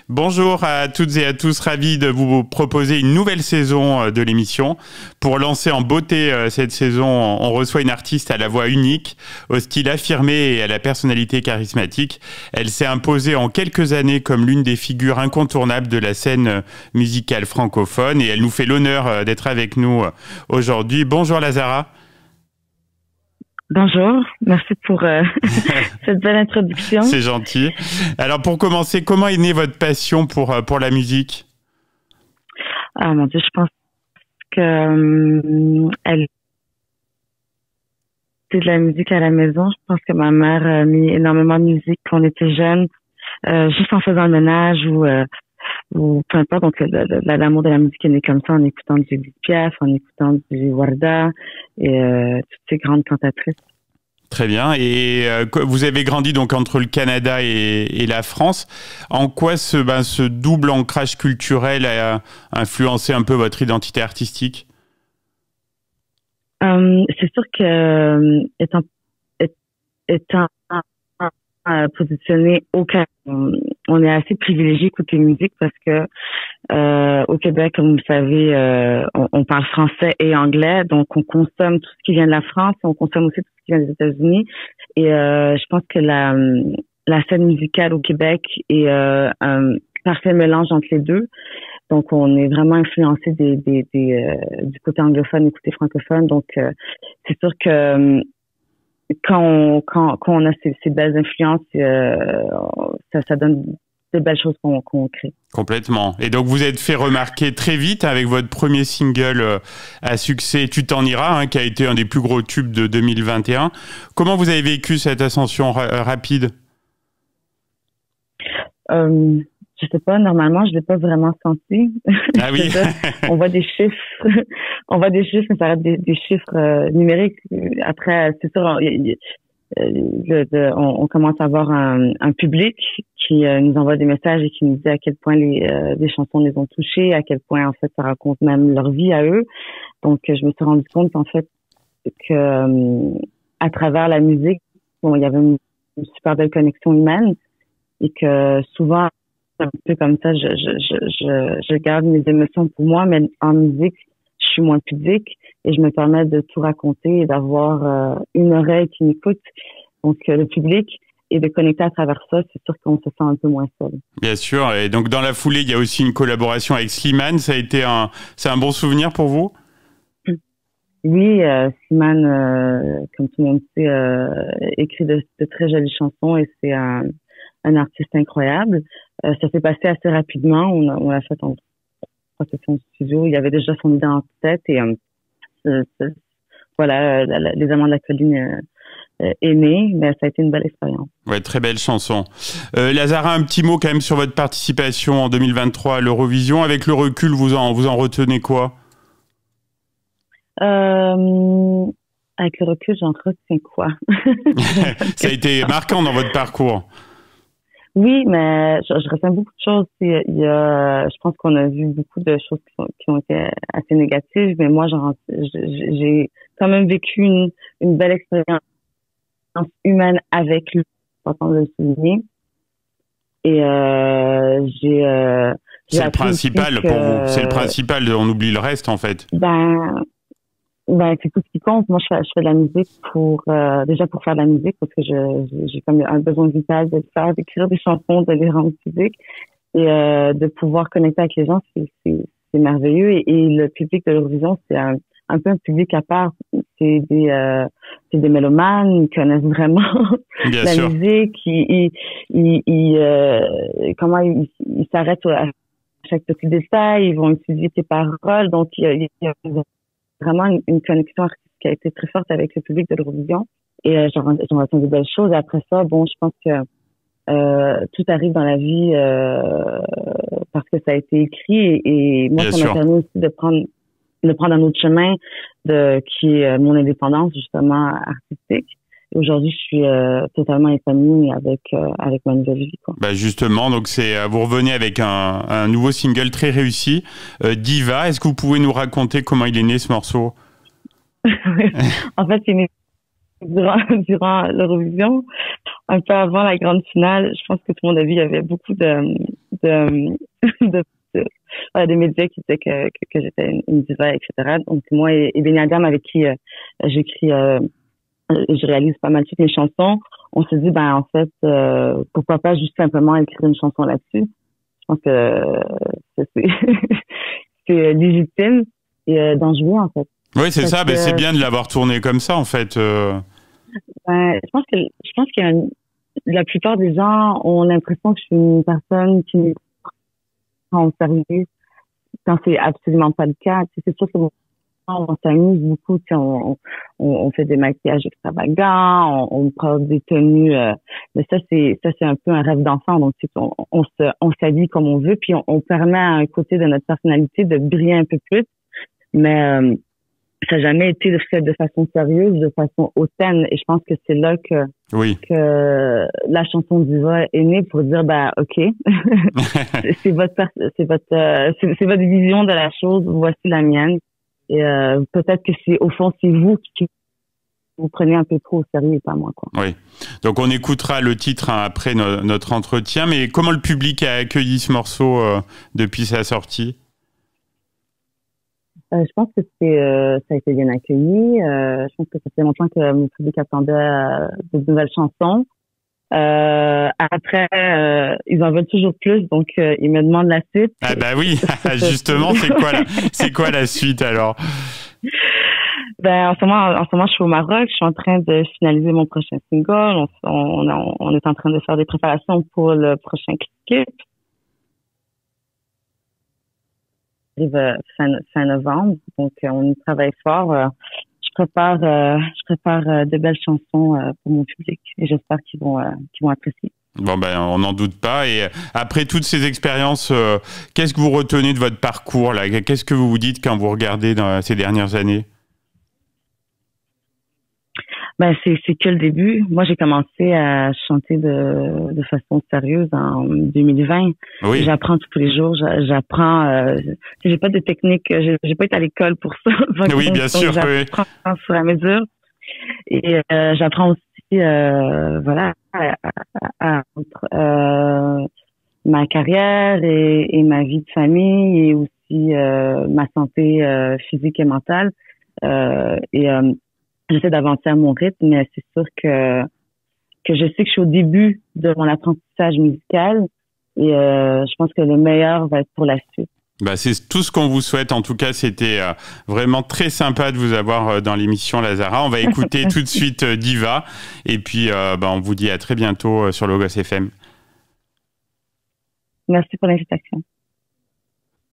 Bonjour à toutes et à tous, ravi de vous proposer une nouvelle saison de l'émission. Pour lancer en beauté cette saison, on reçoit une artiste à la voix unique, au style affirmé et à la personnalité charismatique. Elle s'est imposée en quelques années comme l'une des figures incontournables de la scène musicale francophone et elle nous fait l'honneur d'être avec nous aujourd'hui. Bonjour Lazara. Bonjour, merci pour cette belle introduction. C'est gentil. Alors pour commencer, comment est née votre passion pour la musique? Ah mon Dieu, je pense que elle fait de la musique à la maison. Je pense que ma mère a mis énormément de musique quand on était jeune, juste en faisant le ménage ou peu importe. Donc l'amour de la musique est né comme ça, en écoutant du Edith Piaf, en écoutant du Warda et toutes ces grandes cantatrices. Très bien. Et vous avez grandi donc entre le Canada et la France. En quoi ce double ancrage culturel a influencé un peu votre identité artistique? C'est sûr que étant positionné au Canada, on est assez privilégié côté musique parce que au Québec, comme vous le savez, on parle français et anglais, donc on consomme tout ce qui vient de la France, on consomme aussi tout ce qui vient des États-Unis. Et je pense que la scène musicale au Québec est un parfait mélange entre les deux. Donc on est vraiment influencé du côté anglophone et côté francophone. Donc c'est sûr que quand on a ces belles influences, ça donne de belles choses qu'on crée. Complètement. Et donc vous êtes fait remarquer très vite avec votre premier single à succès, Tu t'en iras, qui a été un des plus gros tubes de 2021. Comment vous avez vécu cette ascension rapide? Je sais pas, normalement, je l'ai pas vraiment senti. Ah oui. On voit des chiffres, mais ça reste des chiffres numériques. Après, c'est sûr, on commence à avoir un public qui nous envoie des messages et qui nous dit à quel point les chansons les ont touchés, à quel point en fait ça raconte même leur vie à eux. Donc, je me suis rendu compte en fait que à travers la musique, il y avait une super belle connexion humaine et que souvent un peu comme ça, je garde mes émotions pour moi, mais en musique, je suis moins pudique et je me permets de tout raconter et d'avoir une oreille qui m'écoute, donc le public, et de connecter à travers ça, c'est sûr qu'on se sent un peu moins seul. Bien sûr, et donc dans la foulée, il y a aussi une collaboration avec Slimane, c'est un bon souvenir pour vous? Oui, Slimane, comme tout le monde sait, écrit de très jolies chansons et c'est un artiste incroyable. Ça s'est passé assez rapidement. On l'a fait en 3 sessions de studio. Il y avait déjà son idée en tête et voilà, Les Amants de la Colline est né, mais ça a été une belle expérience. Ouais, très belle chanson. Lazara, un petit mot quand même sur votre participation en 2023 à l'Eurovision. Avec le recul, vous en retenez quoi? Avec le recul, j'en retiens quoi? Ça a été marquant dans votre parcours. Oui, mais je retiens beaucoup de choses. Je pense qu'on a vu beaucoup de choses qui ont été assez négatives, mais moi, j'ai quand même vécu une belle expérience humaine avec lui, important de le souligner. Et c'est le principal pour vous. C'est le principal. On oublie le reste, en fait. Ben, c'est tout ce qui compte. Moi, je fais de la musique déjà pour faire de la musique, parce que j'ai comme un besoin vital de le faire, d'écrire des chansons, de les rendre physiques et de pouvoir connecter avec les gens, c'est merveilleux. Et le public de l'Eurovision, c'est un peu un public à part. C'est des mélomanes, ils connaissent vraiment Bien la sûr. musique, ils s'arrêtent à chaque petit détail, ils vont étudier tes paroles, donc il y a vraiment une connexion artistique qui a été très forte avec le public de l'Eurovision. Et j'en retiens de belles choses. Et après ça, bon, je pense que tout arrive dans la vie parce que ça a été écrit. Et moi, Bien ça sûr. m'a permis aussi de prendre un autre chemin qui est mon indépendance, justement, artistique. Et aujourd'hui, je suis totalement épanouie avec ma nouvelle vie, quoi. Bah justement, donc vous revenez avec un nouveau single très réussi, Diva. Est-ce que vous pouvez nous raconter comment il est né ce morceau? En fait, c'est né durant l'Eurovision, un peu avant la grande finale. Je pense que tout le monde a vu, il y avait beaucoup de de, voilà, des médias qui disaient que j'étais une diva, etc. Donc moi et Benny Adam, avec qui j'écris, je réalise pas mal toutes mes chansons, on s'est dit, ben en fait, pourquoi pas juste simplement écrire une chanson là-dessus. Je pense que c'est c'est légitime et d'en jouer, en fait. Oui, c'est ça. Ben, c'est bien de l'avoir tourné comme ça, en fait. Ben, je pense que la plupart des gens ont l'impression que je suis une personne qui prend au sérieux quand c'est absolument pas le cas. C'est sûr que on s'amuse beaucoup, on fait des maquillages extravagants, on prend des tenues, mais ça c'est un peu un rêve d'enfant, donc on s'habille comme on veut, puis on permet à un côté de notre personnalité de briller un peu plus, mais ça n'a jamais été fait de façon sérieuse, de façon hautaine, et je pense que c'est là que la chanson diva est née, pour dire ben ok, c'est votre vision de la chose, voici la mienne. Et peut-être que au fond c'est vous qui vous prenez un peu trop au sérieux et pas moi, quoi. Oui. Donc on écoutera le titre après notre entretien, mais comment le public a accueilli ce morceau depuis sa sortie? Je pense que ça a été bien accueilli. Je pense que ça fait longtemps que mon public attendait de nouvelles chansons. Après, ils en veulent toujours plus, donc ils me demandent la suite. Ah bah oui, justement, c'est quoi la suite alors? Ben en ce moment, je suis au Maroc. Je suis en train de finaliser mon prochain single. On est en train de faire des préparations pour le prochain clip. Arrive fin novembre, donc on y travaille fort. Je prépare de belles chansons pour mon public et j'espère qu'ils vont apprécier. Bon ben on n'en doute pas. Et après toutes ces expériences, qu'est-ce que vous retenez de votre parcours là? Qu'est-ce que vous vous dites quand vous regardez dans ces dernières années? Ben c'est que le début. Moi j'ai commencé à chanter de façon sérieuse en 2020. Oui. J'apprends tous les jours. J'apprends. J'ai pas de technique. J'ai pas été à l'école pour ça. Oui, bien sûr. J'apprends au fur et à mesure. Et j'apprends aussi, voilà, ma carrière et ma vie de famille et aussi ma santé physique et mentale. J'essaie d'avancer à mon rythme, mais c'est sûr que je sais que je suis au début de mon apprentissage musical et je pense que le meilleur va être pour la suite. Bah, c'est tout ce qu'on vous souhaite. En tout cas, c'était vraiment très sympa de vous avoir dans l'émission Lazara. On va écouter tout de suite Diva et puis on vous dit à très bientôt sur Logos FM. Merci pour l'invitation.